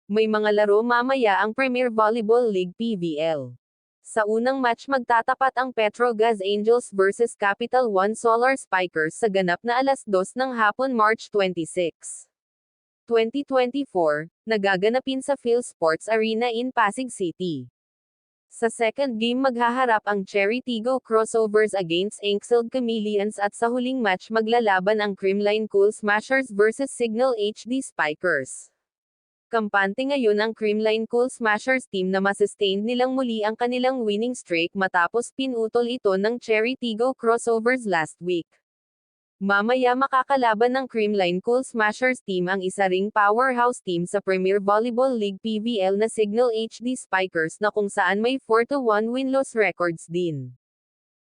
May mga laro mamaya ang Premier Volleyball League PVL. Sa unang match magtatapat ang Petrogas Angels vs Capital One Solar Spikers sa ganap na 2:00 ng hapon March 26, 2024, nagaganapin sa PhilSports Arena in Pasig City. Sa second game maghaharap ang Cherry Tigo Crossovers against Inkseld Chameleons at sa huling match maglalaban ang Creamline Cool Smashers vs Signal HD Spikers. Kampante ngayon ang Creamline Cool Smashers team na masustained nilang muli ang kanilang winning streak matapos pinutol ito ng Cherry Tigo Crossovers last week. Mamaya makakalaban ng Creamline Cool Smashers team ang isa ring powerhouse team sa Premier Volleyball League PVL na Signal HD Spikers na kung saan may 4-1 win-loss records din.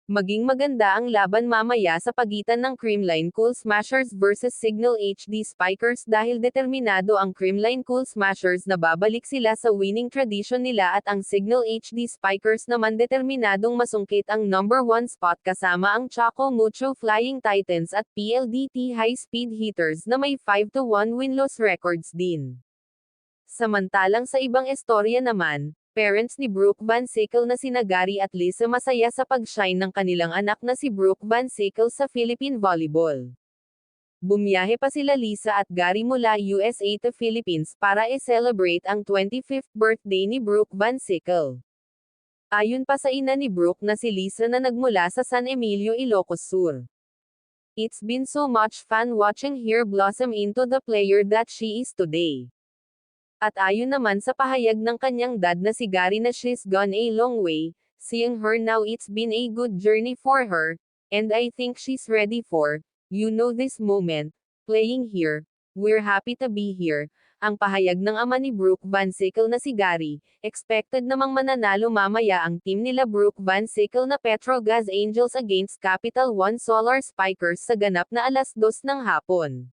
Maging maganda ang laban mamaya sa pagitan ng Creamline Cool Smashers vs Signal HD Spikers dahil determinado ang Creamline Cool Smashers na babalik sila sa winning tradition nila at ang Signal HD Spikers naman determinadong masungkit ang number 1 spot kasama ang Choco Mucho Flying Titans at PLDT High Speed Hitters na may 5-1 win-loss records din. Samantalang sa ibang istorya naman, parents ni Brooke Van Sickle na sina Gary at Lisa masaya sa pag-shine ng kanilang anak na si Brooke Van Sickle sa Philippine Volleyball. Bumiyahe pa sila Lisa at Gary mula USA to Philippines para i-celebrate ang 25th birthday ni Brooke Van Sickle. Ayon pa sa ina ni Brooke na si Lisa na nagmula sa San Emilio, Ilocos Sur. It's been so much fun watching her blossom into the player that she is today. At ayon naman sa pahayag ng kanyang dad na si Gary na she's gone a long way, seeing her now it's been a good journey for her, and I think she's ready for, this moment, playing here, we're happy to be here. Ang pahayag ng ama ni Brooke Van Sickle na si Gary, expected namang mananalo mamaya ang team nila Brooke Van Sickle na Petrogas Angels against Capital One Solar Spikers sa ganap na 2:00 ng hapon.